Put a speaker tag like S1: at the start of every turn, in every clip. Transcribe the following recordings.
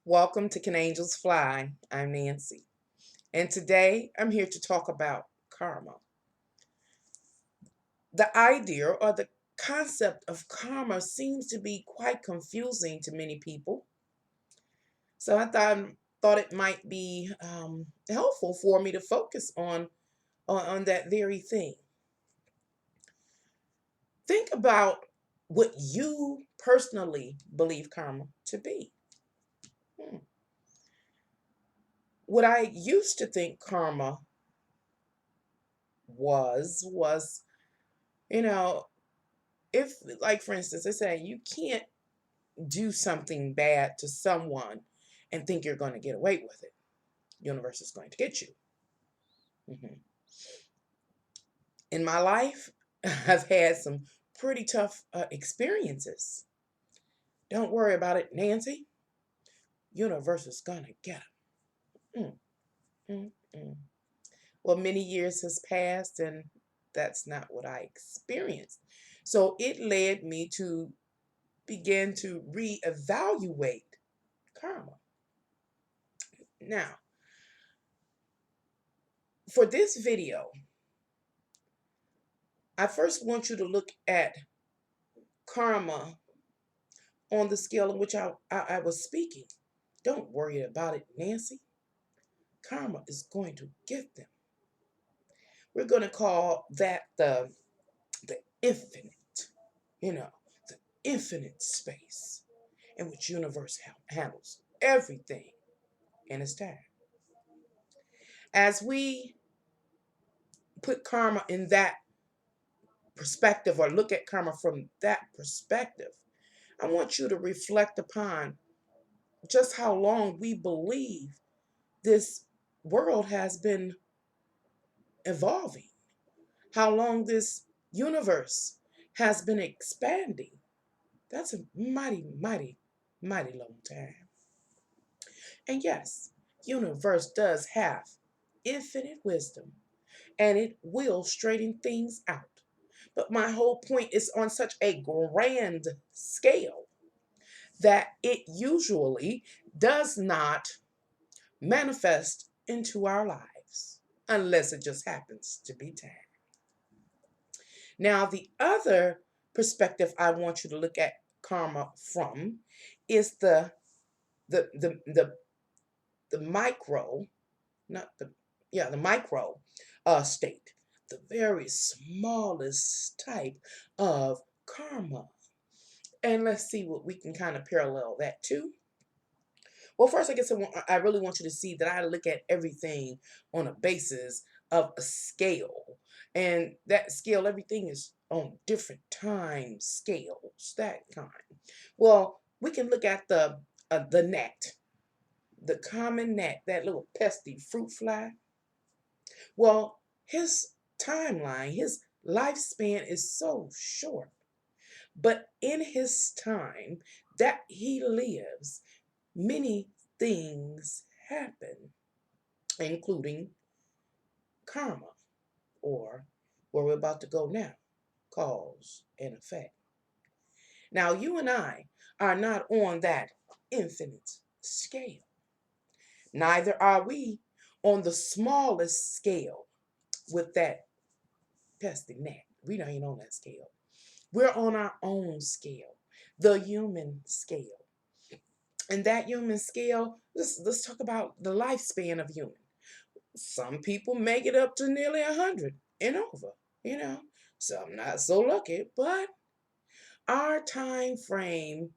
S1: Welcome to Can Angels Fly? I'm Nancy, and today I'm here to talk about karma. The idea or the concept of karma seems to be quite confusing to many people. So I thought it might be helpful for me to focus on that very thing. Think about what you personally believe karma to be. Hmm. What I used to think karma was you know if, like, for instance, they say you can't do something bad to someone and think you're going to get away with it. Universe is going to get you. Mhm. In my life, I've had some pretty tough experiences. Don't worry about it, Nancy. Universe is going to get them. Mm. Well, many years has passed, and that's not what I experienced. So it led me to begin to reevaluate karma. Now, for this video, I first want you to look at karma on the scale in which I was speaking. Don't worry about it, Nancy. Karma is going to get them. We're going to call that the infinite, you know, the infinite space in which universe handles everything in its time. As we put karma in that perspective or look at karma from that perspective, I want you to reflect upon just how long we believe this world has been evolving, how long this universe has been expanding. That's a mighty long time. And yes, universe does have infinite wisdom and it will straighten things out. But my whole point is on such a grand scale that it usually does not manifest into our lives unless it just happens to be time. Now, the other perspective I want you to look at karma from is the the the, the micro, not the yeah, the micro state, the very smallest type of karma. And let's see what we can kind of parallel that to. Well, first, I guess I really want you to see that I look at everything on a basis of a scale. And that scale, everything is on different time scales, that kind. Well, we can look at the gnat, the common gnat, that little pesky fruit fly. Well, his timeline, his lifespan is so short. But in his time that he lives, many things happen, including karma, or where we're about to go now, cause and effect. Now, you and I are not on that infinite scale. Neither are we on the smallest scale with that pesky gnat. We ain't on that scale. We're on our own scale, the human scale. And that human scale, let's talk about the lifespan of human. Some people make it up to nearly 100 and over, you know. Some not so lucky, but our time frame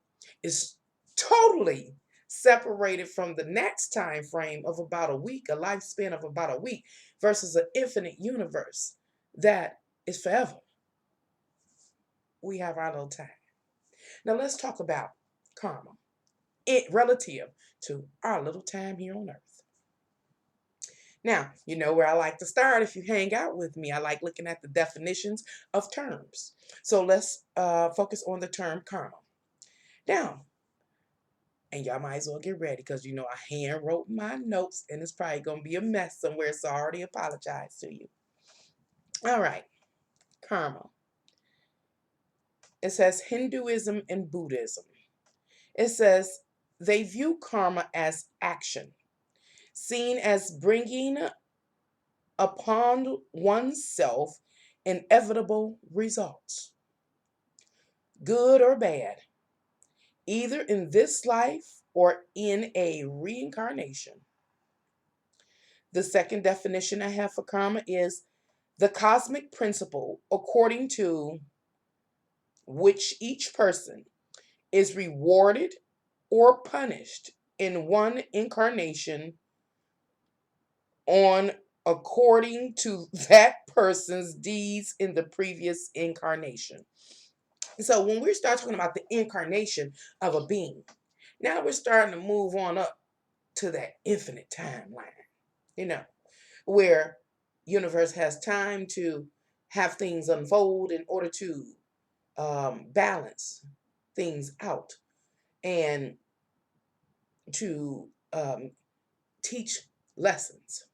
S1: is totally separated from the next time frame of about a week, a lifespan of about a week, versus an infinite universe that is forever. We have our little time. Now let's talk about karma, it relative to our little time here on earth. Now, you know where I like to start if you hang out with me. I like looking at the definitions of terms. So let's focus on the term karma. Now, and y'all might as well get ready because you know I hand wrote my notes and it's probably going to be a mess somewhere, so I already apologize to you. All right, karma. It says Hinduism and Buddhism. It says they view karma as action, seen as bringing upon oneself inevitable results, good or bad, either in this life or in a reincarnation. The second definition I have for karma is the cosmic principle according to which each person is rewarded or punished in one incarnation on according to that person's deeds in the previous incarnation. So when we start talking about the incarnation of a being, now we're starting to move on up to that infinite timeline, you know, where universe has time to have things unfold in order to balance things out and to teach lessons.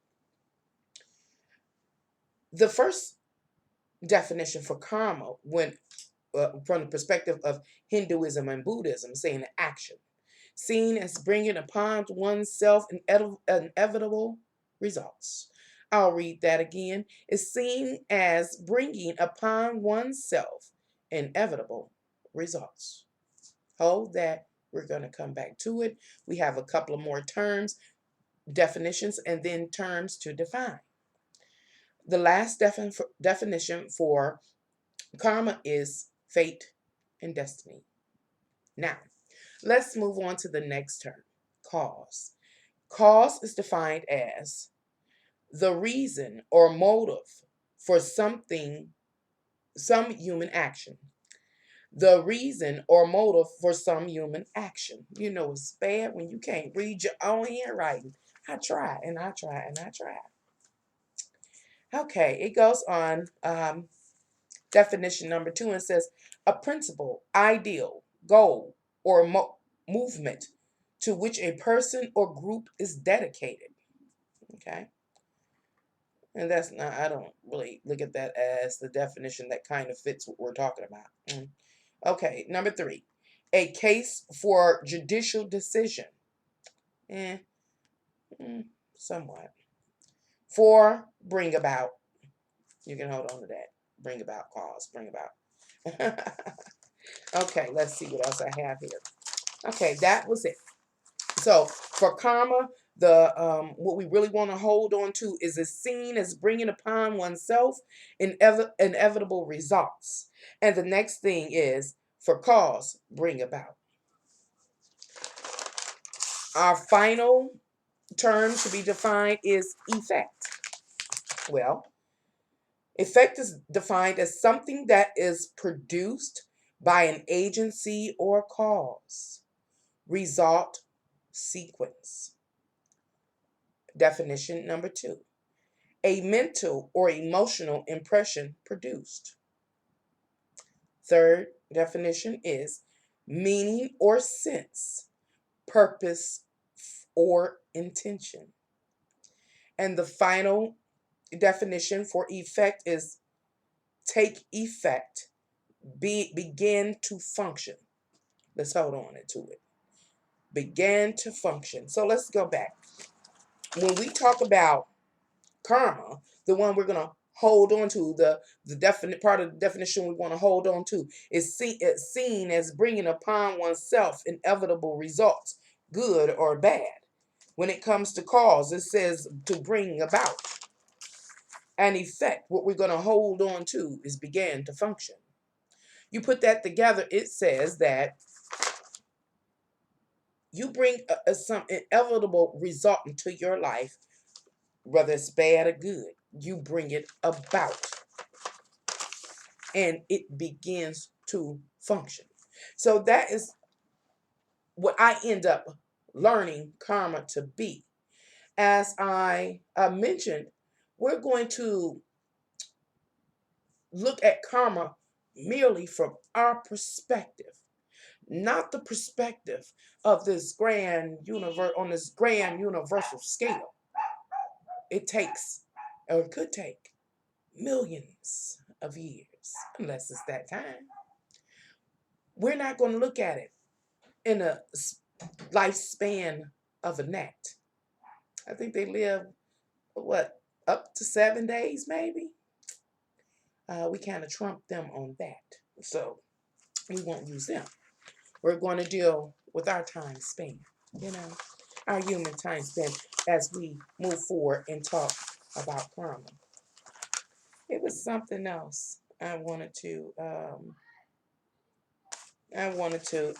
S1: The first definition for karma, when from the perspective of Hinduism and Buddhism, saying action, seen as bringing upon oneself inevitable results. I'll read that again. Is seen as bringing upon oneself inevitable results. Hold that. We're going to come back to it. We have a couple of more terms, definitions, and then terms to define. The last definition for karma is fate and destiny. Now, let's move on to the next term, cause. Cause is defined as the reason or motive for something, some human action. The reason or motive for some human action. You know, it's bad when you can't read your own handwriting. I try and I try and I try. Okay, it goes on. Definition number 2 and says a principle, ideal, goal, or movement to which a person or group is dedicated. Okay. And that's not, I don't really look at that as the definition that kind of fits what we're talking about. Okay, number 3, a case for judicial decision. Eh, somewhat. 4, bring about. You can hold on to that. Bring about, cause, bring about. Okay, let's see what else I have here. Okay, that was it. So for karma, the what we really want to hold on to is seen as bringing upon oneself inevitable results. And the next thing is for cause, bring about. Our final term to be defined is effect. Well, effect is defined as something that is produced by an agency or cause. Result, sequence. Definition number 2, a mental or emotional impression produced. Third definition is meaning or sense, purpose or intention. And the final definition for effect is take effect, begin to function. Let's hold on to it. Began to function. So let's go back. When we talk about karma, the one we're going to hold on to, the definite part of the definition we want to hold on to is seen as bringing upon oneself inevitable results, good or bad. When it comes to cause, it says to bring about. An effect, what we're going to hold on to is began to function. You put that together, it says that you bring some inevitable result into your life, whether it's bad or good. You bring it about and it begins to function. So that is what I end up learning karma to be. As I mentioned, we're going to look at karma merely from our perspective, not the perspective of this grand universe on this grand universal scale. It takes, or it could take, millions of years, unless it's that time. We're not going to look at it in a lifespan of a gnat. I think they live, what, up to 7 days, maybe? We kind of trumped them on that. So we won't use them. We're going to deal with our time span, you know, our human time span as we move forward and talk about karma. It was something else I wanted to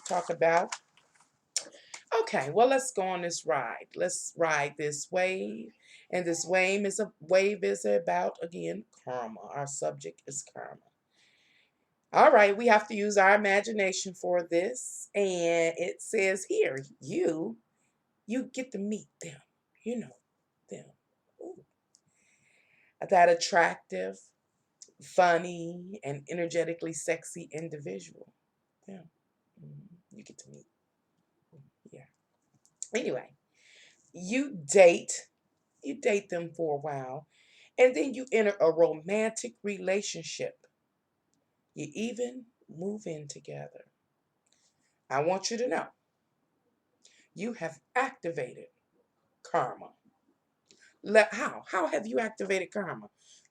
S1: talk about. Okay, well, let's go on this ride. Let's ride this wave. And this wave is about, again, karma. Our subject is karma. All right, we have to use our imagination for this. And it says here, you get to meet them. You know, them. Ooh. That attractive, funny, and energetically sexy individual. Yeah. You get to meet. Yeah. Anyway, you date you date them for a while, and then you enter a romantic relationship. You even move in together. I want you to know you have activated karma. How have you activated karma?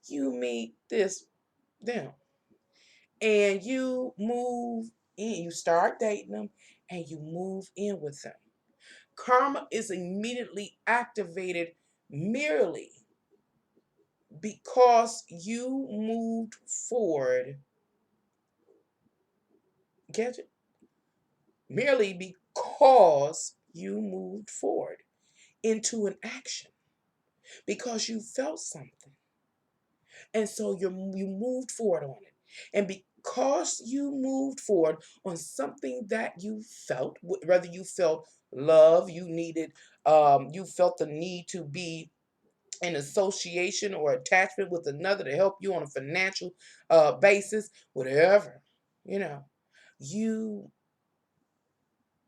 S1: You meet them, and you move in. You start dating them, and you move in with them. Karma is immediately activated merely because you moved forward. Get it? Merely because you moved forward into an action because you felt something. And so you moved forward on it. And because you moved forward on something that you felt, whether you felt love, you felt the need to be in association or attachment with another to help you on a financial basis, whatever, you know, you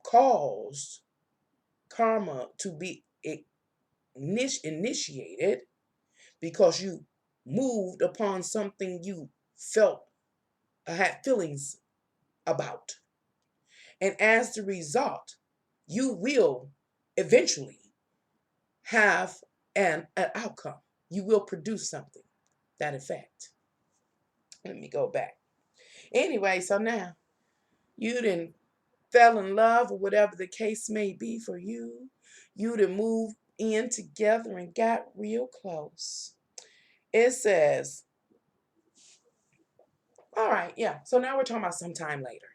S1: caused karma to be initiated because you moved upon something you felt, had feelings about. And as the result, you will eventually have an outcome. You will produce something, that effect. Let me go back. Anyway, so now you didn't fell in love or whatever the case may be for you. You done moved in together and got real close. It says, all right, yeah. So now we're talking about sometime later.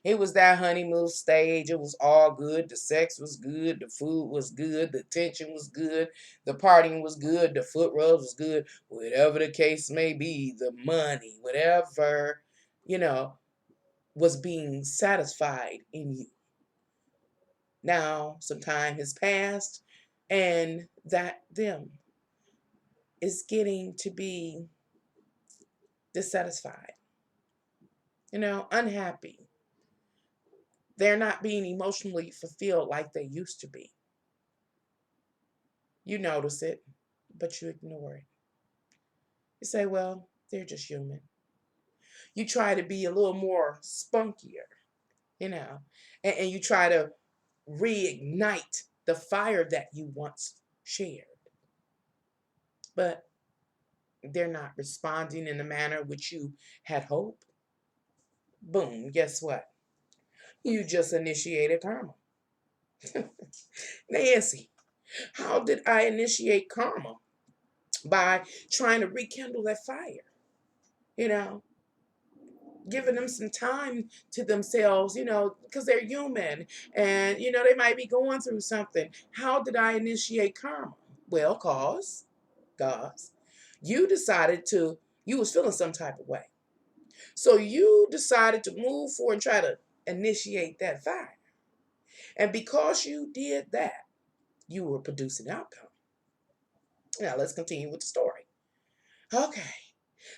S1: It was that honeymoon stage. It was all good. The sex was good. The food was good. The attention was good. The partying was good. The foot rubs was good. Whatever the case may be, the money, whatever, you know, was being satisfied in you. Now, some time has passed, and that them is getting to be dissatisfied, unhappy. They're not being emotionally fulfilled like they used to be. You notice it, but you ignore it. You say, well, they're just human. You try to be a little more spunkier, you know, and you try to reignite the fire that you once shared. But they're not responding in the manner which you had hoped. Boom, guess what? You just initiated karma. Nancy, how did I initiate karma? By trying to rekindle that fire, you know, giving them some time to themselves, because they're human and, they might be going through something. How did I initiate karma? Well, cause you was feeling some type of way. So you decided to move forward and try to initiate that fire. And because you did that, you were producing outcome. Now let's continue with the story. Okay,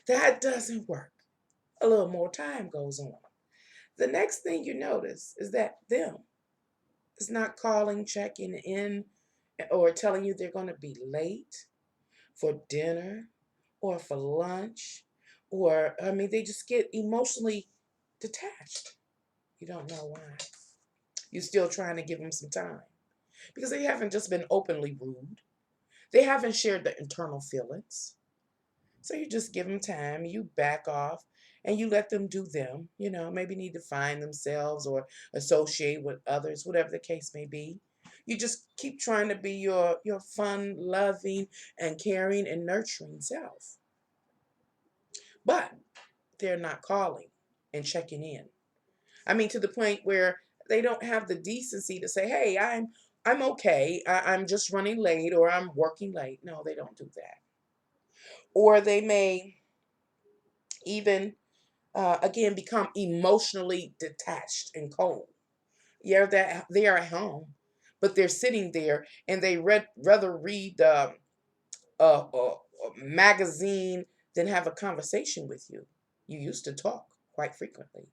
S1: that doesn't work. A little more time goes on. The next thing you notice is that them is not calling, checking in, or telling you they're going to be late for dinner or for lunch, they just get emotionally detached. You don't know why. You're still trying to give them some time because they haven't just been openly rude. They haven't shared their internal feelings. So you just give them time, you back off, and you let them do them. Maybe need to find themselves or associate with others, whatever the case may be. You just keep trying to be your fun, loving, and caring and nurturing self. But they're not calling and checking in. I mean, to the point where they don't have the decency to say, "Hey, I'm okay. I'm just running late or I'm working late." No, they don't do that. Or they may even again become emotionally detached and cold. Yeah, that they are at home, but they're sitting there and they rather read a magazine than have a conversation with you. You used to talk quite frequently,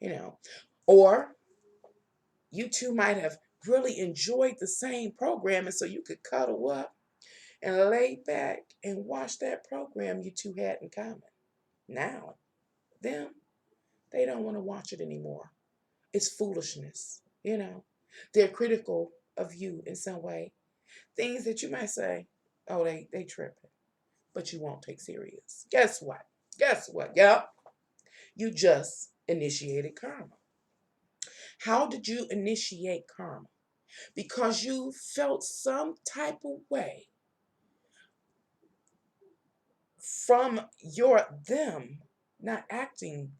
S1: you know, or you two might have really enjoyed the same program, and so you could cuddle up and lay back and watch that program you two had in common. Now, them, they don't want to watch it anymore. It's foolishness, They're critical of you in some way. Things that you might say, oh, they tripping, but you won't take serious. Guess what? Guess what? Yep. You just initiated karma. How did you initiate karma? Because you felt some type of way from your them not acting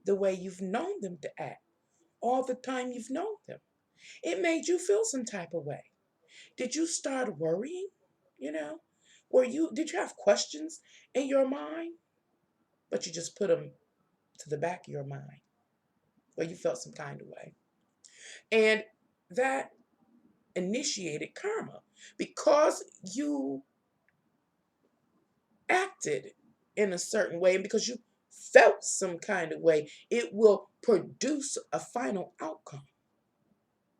S1: the way you've known them to act all the time you've known them. It made you feel some type of way. Did you start worrying? You know, did you have questions in your mind, but you just put them to the back of your mind, or you felt some kind of way, and that initiated karma because you acted in a certain way, and because you felt some kind of way, it will produce a final outcome.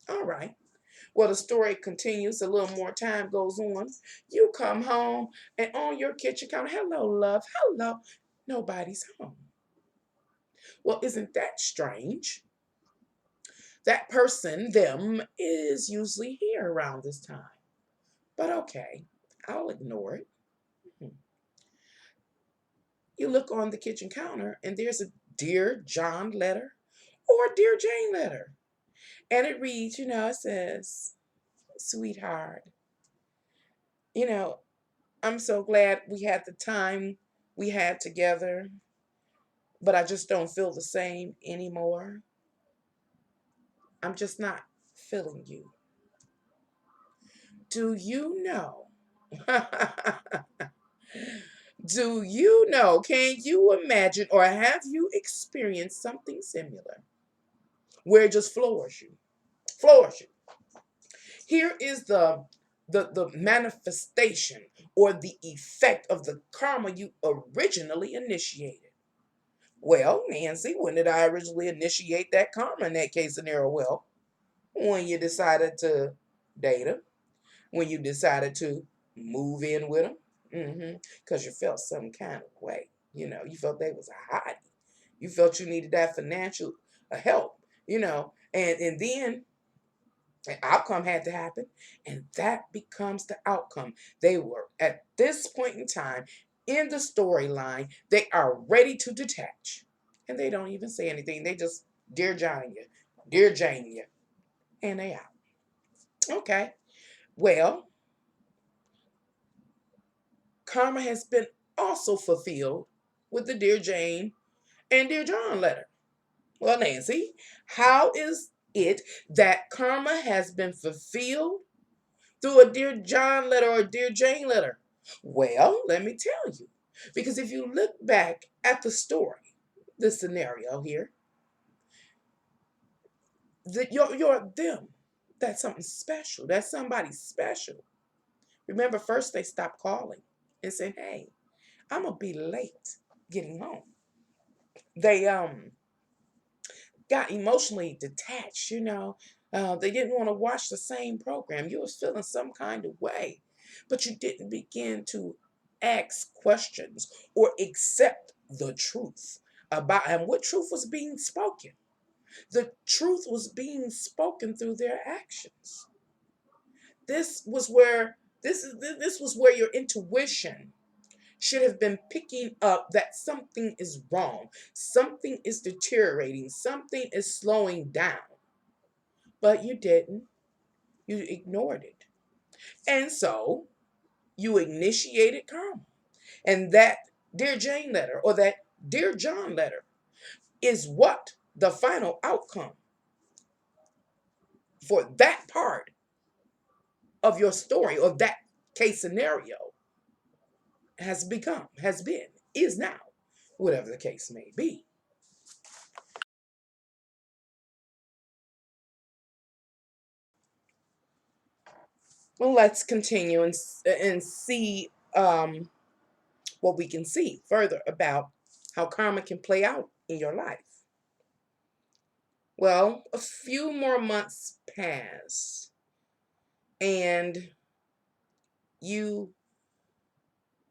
S1: All right. Well, the story continues. A little more time goes on. You come home, and on your kitchen counter, hello, love, hello, nobody's home. Well, isn't that strange? That person, them, is usually here around this time. But okay, I'll ignore it. Hmm. You look on the kitchen counter, and there's a Dear John letter or Dear Jane letter. And it reads, it says, Sweetheart, you know, I'm so glad we had the time we had together, but I just don't feel the same anymore. I'm just not feeling you. Do you know? Do you know? Can you imagine or have you experienced something similar where it just floors you? Floors you. Here is the manifestation or the effect of the karma you originally initiated. Well, Nancy, when did I originally initiate that karma in that case scenario? Well, when you decided to date him, when you decided to move in with him, because you felt some kind of way. You felt they was a hottie. You felt you needed that financial help, and then an outcome had to happen, and that becomes the outcome. They were at this point in time in the storyline, they are ready to detach. And they don't even say anything. They just Dear John you, Dear Jane you, and they out. Okay. Well, karma has been also fulfilled with the Dear Jane and Dear John letter. Well, Nancy, how is it that karma has been fulfilled through a Dear John letter or a Dear Jane letter? Well, let me tell you. Because if you look back at the story, the scenario here, you're them. That's something special. That's somebody special. Remember, first they stopped calling and said, "Hey, I'm gonna be late getting home." They got emotionally detached. They didn't want to watch the same program. You was feeling some kind of way, but you didn't begin to ask questions or accept the truth about and what truth was being spoken. The truth was being spoken through their actions. This was where your intuition should have been picking up that something is wrong, something is deteriorating, something is slowing down. But you didn't. You ignored it. And so you initiated karma. And that Dear Jane letter or that Dear John letter is what the final outcome for that part of your story or that case scenario has been, is now, whatever the case may be. Well, let's continue and see what we can see further about how karma can play out in your life. Well, a few more months pass, and you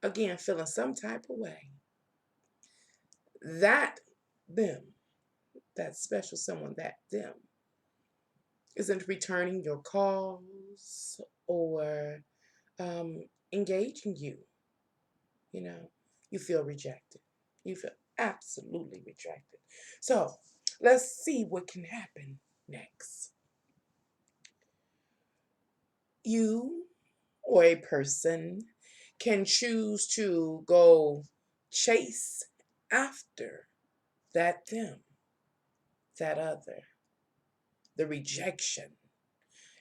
S1: again feeling some type of way. That them, that special someone, that them, isn't returning your calls or engaging you. You know, you feel rejected. You feel absolutely rejected. So let's see what can happen next. You or a person can choose to go chase after that them, that other. The rejection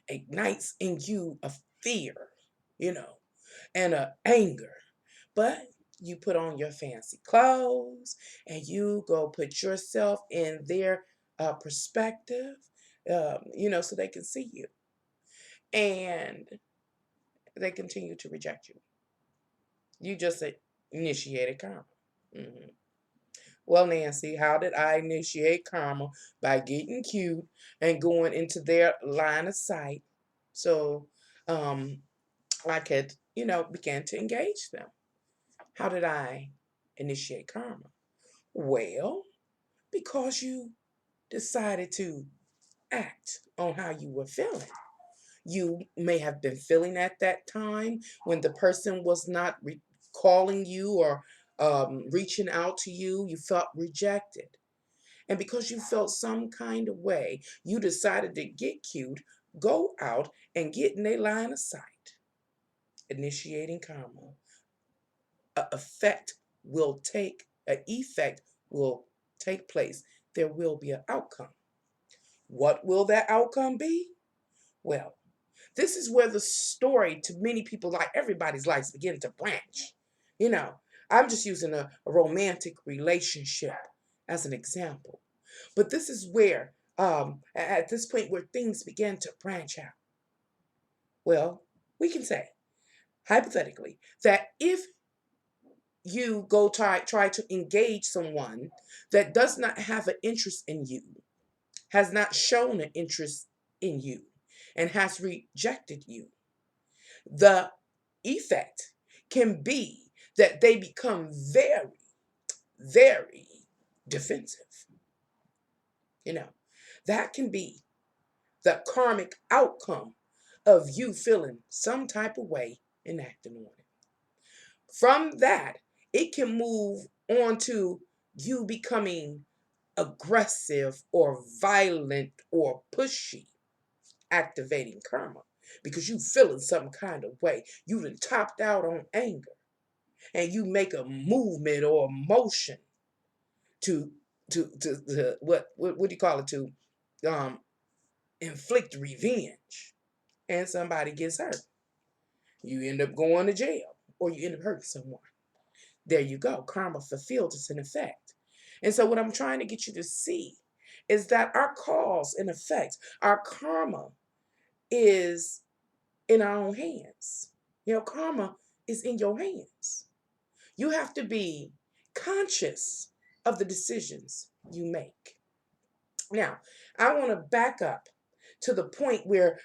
S1: ignites in you a fear, you know, and a anger. But you put on your fancy clothes and you go put yourself in their perspective, so they can see you. And they continue to reject you. You just initiated karma. Mhm. Well, Nancy, how did I initiate karma? By getting cute and going into their line of sight so um, I could, begin to engage them. How did I initiate karma? Well, because you decided to act on how you were feeling. You may have been feeling at that time when the person was not calling you or reaching out to you, you felt rejected. And because you felt some kind of way, you decided to get cute, go out and get in a line of sight, initiating karma. A effect will take place. There will be an outcome. What will that outcome be? Well, this is where the story to many people, like everybody's lives, begin to branch. You know, I'm just using a romantic relationship as an example. But this is where, at this point, where things begin to branch out. Well, we can say, hypothetically, that if you go try to engage someone that does not have an interest in you, has not shown an interest in you, and has rejected you, the effect can be that they become very, very defensive. You know, that can be the karmic outcome of you feeling some type of way and acting on it. From that, it can move on to you becoming aggressive or violent or pushy, activating karma because you feeling some kind of way. You done topped out on anger and you make a movement or a motion to what do you call it, to um inflict revenge, and somebody gets hurt. You end up going to jail or you end up hurting someone. There you go. Karma fulfilled its an effect. And so what I'm trying to get you to see is that our cause and effect, our karma is in our own hands. Karma is in your hands. You have to be conscious of the decisions you make. Now, I want to back up to the point where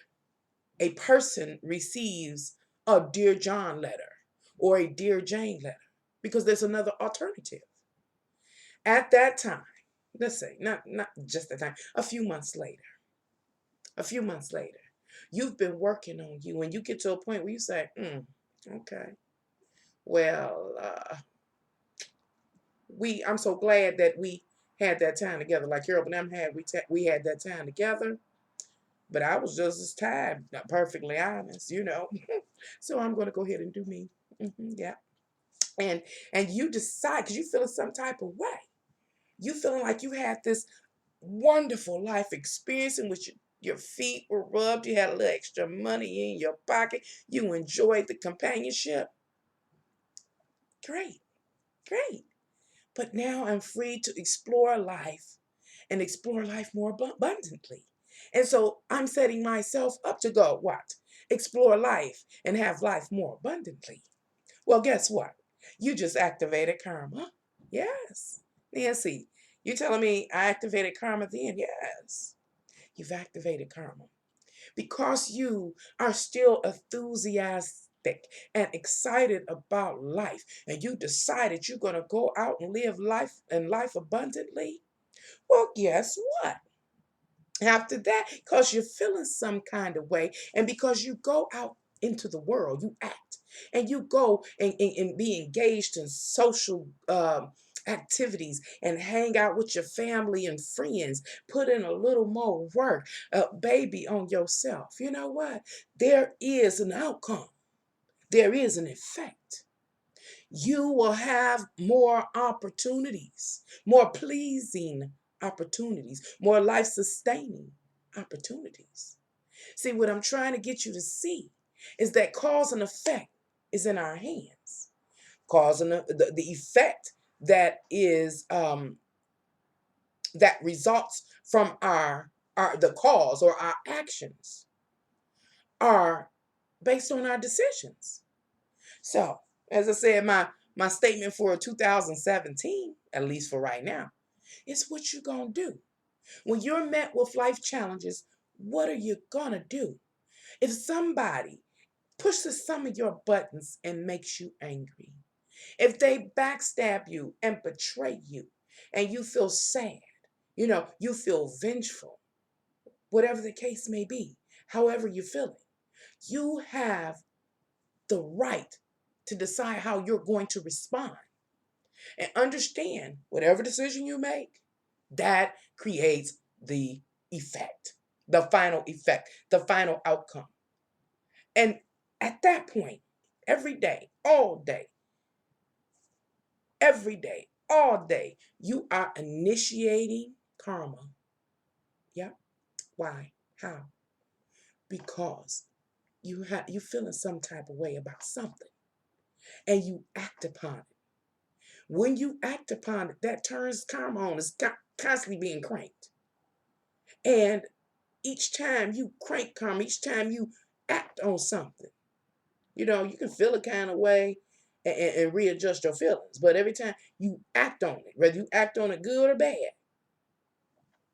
S1: a person receives a Dear John letter or a Dear Jane letter, because there's another alternative. At that time, let's say, not just the time, a few months later, you've been working on you, and you get to a point where you say, okay, well, I'm so glad that we had that time together. Like Harold and them had, we had that time together, but I was just as tired, not perfectly honest, you know. So I'm going to go ahead and do me. Yeah. And you decide, because you feeling some type of way. You feeling like you had this wonderful life experience in which your feet were rubbed, you had a little extra money in your pocket, you enjoyed the companionship. Great, great. But now I'm free to explore life and explore life more abundantly. And so I'm setting myself up to go, what? Explore life and have life more abundantly. Well, guess what? You just activated karma. Yes. Nancy, you telling me I activated karma then? Yes. You've activated karma because you are still enthusiastic and excited about life, and you decided you're going to go out and live life and life abundantly. Well, guess what? After that, because you're feeling some kind of way, and because you go out into the world, you act, and you go and be engaged in social activities and hang out with your family and friends, put in a little more work, baby, on yourself. You know what? There is an outcome, there is an effect. You will have more opportunities, more pleasing opportunities, more life sustaining opportunities. See, what I'm trying to get you to see is that cause and effect is in our hands. Cause and the effect that is that results from our the cause or our actions are based on our decisions. So, as I said, my statement for 2017, at least for right now, is what you gonna do. When you're met with life challenges, what are you gonna do? If somebody pushes some of your buttons and makes you angry, if they backstab you and betray you, and you feel sad, you feel vengeful, whatever the case may be, however you're feeling, you have the right to decide how you're going to respond. And understand whatever decision you make, that creates the effect, the final outcome. And at that point, every day, all day, every day, all day, you are initiating karma. Yep. Why? How? Because you feeling some type of way about something and you act upon it. When you act upon it, that turns karma on. It's constantly being cranked. And each time you crank karma, each time you act on something, you can feel a kind of way and readjust your feelings. But every time you act on it, whether you act on it good or bad,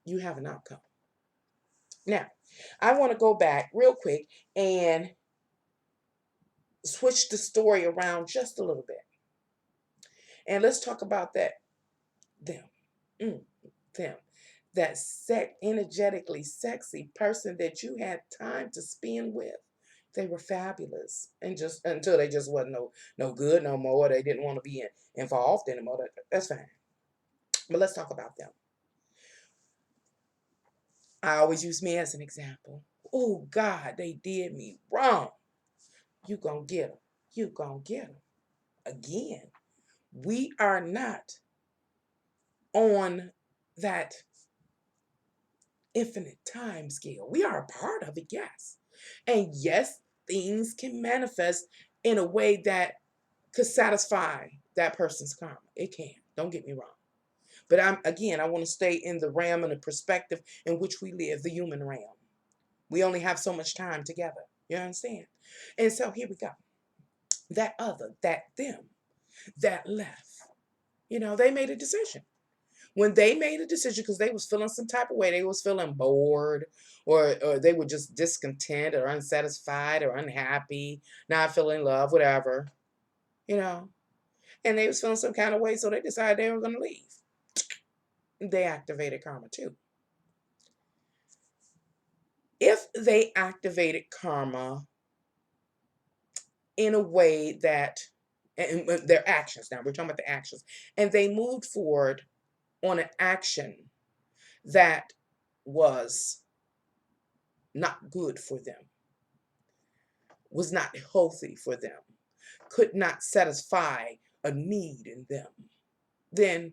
S1: you have an outcome. Now, I want to go back real quick and switch the story around just a little bit. And let's talk about them. Mm, them. That energetically sexy person that you had time to spend with. They were fabulous, and just until they just wasn't no good no more. They didn't want to be involved anymore. That's fine. But let's talk about them. I always use me as an example. Oh God, they did me wrong. You gonna get them. You gonna get them. Again, we are not on that infinite time scale. We are a part of it, yes. And yes, things can manifest in a way that could satisfy that person's karma. It can. Don't get me wrong. But I want to stay in the realm and the perspective in which we live, the human realm. We only have so much time together. You understand? And so here we go. Them, that left, they made a decision. When they made a decision, because they was feeling some type of way, they was feeling bored, or they were just discontent or unsatisfied or unhappy, not feeling love, whatever, you know, and they was feeling some kind of way, so they decided they were going to leave. they activated karma too. If they activated karma in a way that, and their actions, now we're talking about the actions, and they moved forward on an action that was not good for them, was not healthy for them, could not satisfy a need in them, then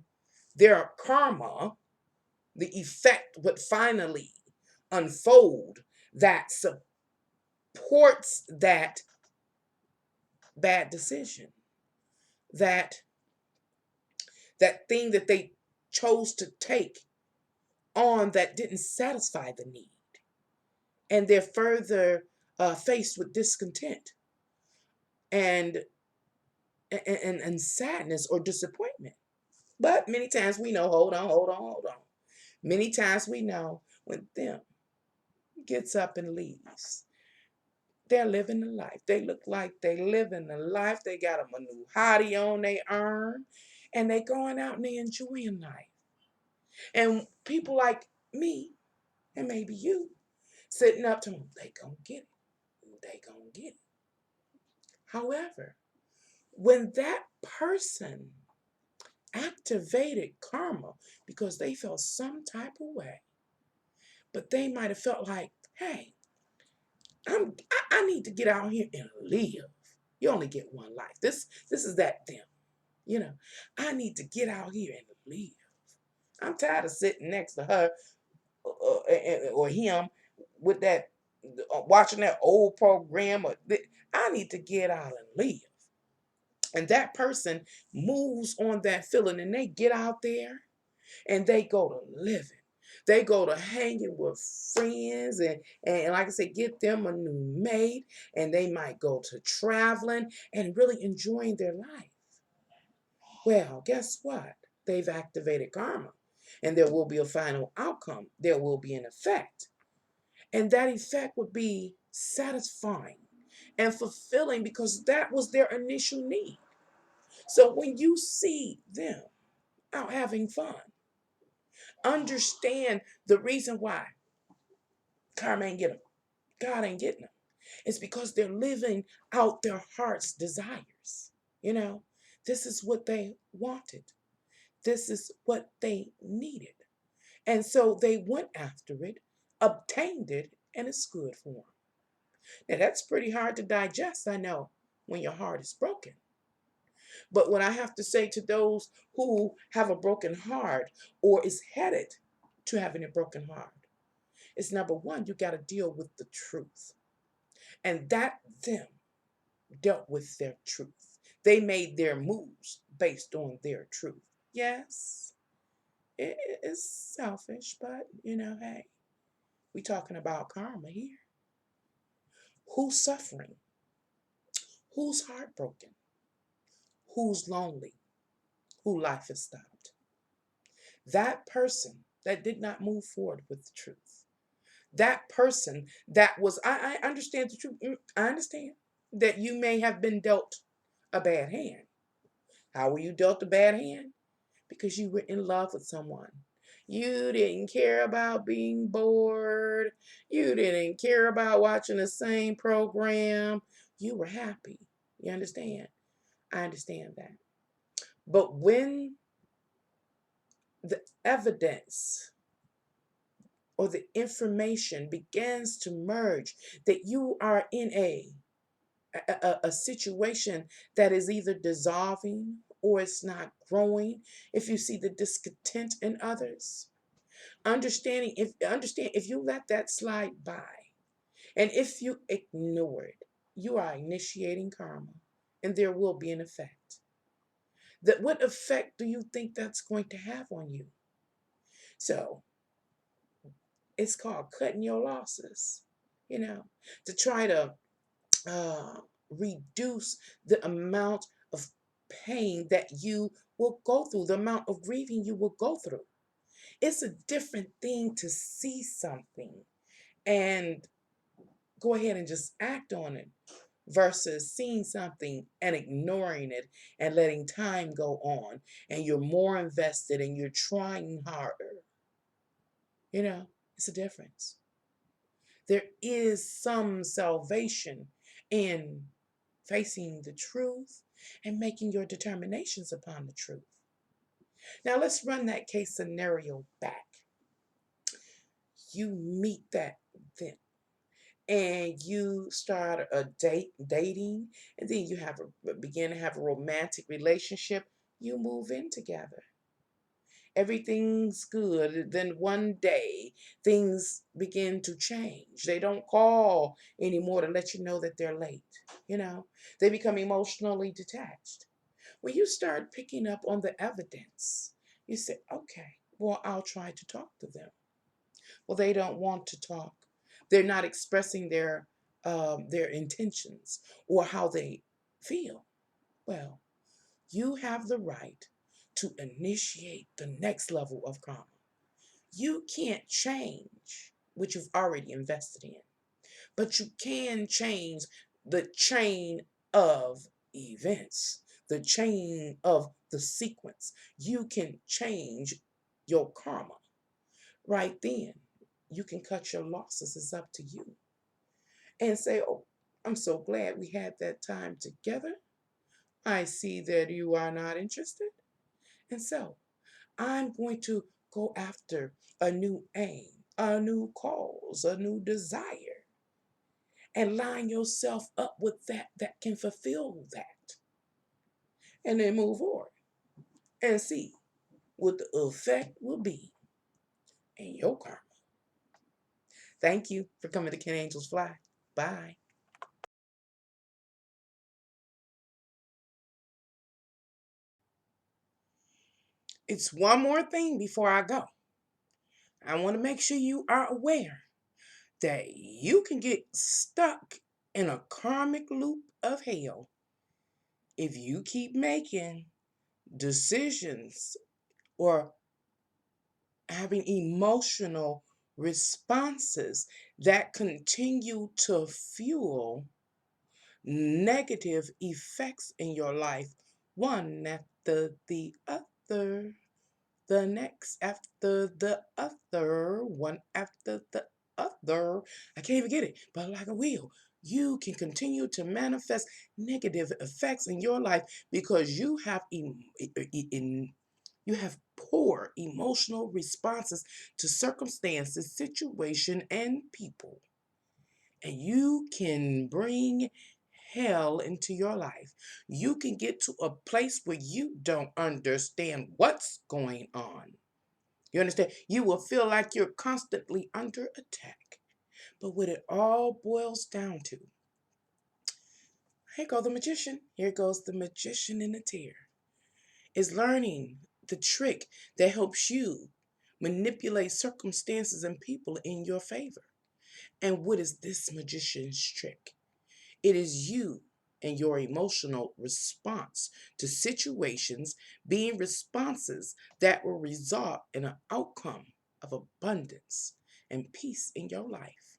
S1: their karma, the effect would finally unfold that supports that bad decision, that that thing that they chose to take on that didn't satisfy the need, and they're further faced with discontent and, and sadness or disappointment. But many times we know, hold on. Many times we know when them gets up and leaves, they're living the life. They look like they living the life. They got them a new hottie on their arm, and they going out and they enjoying life. And people like me, and maybe you, sitting up to them, they gonna get it. They gonna get it. However, when that person activated karma because they felt some type of way, but they might have felt like, hey, I need to get out here and live. You only get one life. This is that them. You know, I need to get out here and live. I'm tired of sitting next to her or him with that watching that old program. I need to get out and live. And that person moves on that feeling, and they get out there and they go to living. They go to hanging with friends and like I said, get them a new mate, and they might go to traveling and really enjoying their life. Well, guess what? They've activated karma, and there will be a final outcome. There will be an effect. And that effect would be satisfying and fulfilling because that was their initial need. So when you see them out having fun, understand the reason why karma ain't getting them. God ain't getting them. It's because they're living out their heart's desires. You know, this is what they wanted. This is what they needed. And so they went after it, obtained it, and it's good for them. Now, that's pretty hard to digest, I know, when your heart is broken. But what I have to say to those who have a broken heart or is headed to having a broken heart is number one, you got to deal with the truth. And that them dealt with their truth. They made their moves based on their truth. Yes, it is selfish, but hey, we talking about karma here. Who's suffering? Who's heartbroken? Who's lonely? Who life has stopped? That person that did not move forward with the truth. That person that was, I understand the truth. I understand that you may have been dealt a bad hand. How were you dealt a bad hand? Because you were in love with someone. You didn't care about being bored. You didn't care about watching the same program. You were happy. You understand? I understand that. But when the evidence or the information begins to merge that you are in a situation that is either dissolving or it's not growing, if you see the discontent in others, understand if you let that slide by and if you ignore it, you are initiating karma, and there will be an effect. That what effect do you think that's going to have on you? So it's called cutting your losses, to try to uh, reduce the amount of pain that you will go through, the amount of grieving you will go through. It's a different thing to see something and go ahead and just act on it versus seeing something and ignoring it and letting time go on, and you're more invested and you're trying harder. It's a difference. There is some salvation in facing the truth and making your determinations upon the truth. Now let's run that case scenario back. You meet that then, and you start dating, and then you begin to have a romantic relationship. You move in together. Everything's good. Then one day things begin to change. They don't call anymore to let you know that they're late. They become emotionally detached. When you start picking up on the evidence, you say, okay, well, I'll try to talk to them. Well, they don't want to talk. They're not expressing their intentions or how they feel. Well, you have the right to initiate the next level of karma. You can't change what you've already invested in, but you can change the chain of events, the chain of the sequence. You can change your karma right then. You can cut your losses. It's up to you. And say, oh, I'm so glad we had that time together. I see that you are not interested. And so I'm going to go after a new aim, a new cause, a new desire, and line yourself up with that can fulfill that. And then move forward and see what the effect will be in your karma. Thank you for coming to Can Angels Fly. Bye. It's one more thing before I go. I want to make sure you are aware that you can get stuck in a karmic loop of hell if you keep making decisions or having emotional responses that continue to fuel negative effects in your life, one after the other, the next after the other, one after the other. I can't even get it, but like a wheel. You can continue to manifest negative effects in your life because you have you have poor emotional responses to circumstances, situation, and people. And you can bring hell into your life. You can get to a place where you don't understand what's going on. You understand? You will feel like you're constantly under attack. But what it all boils down to, here goes the magician. Here goes the magician in the tear. Is learning the trick that helps you manipulate circumstances and people in your favor. And what is this magician's trick? It is you and your emotional response to situations being responses that will result in an outcome of abundance and peace in your life.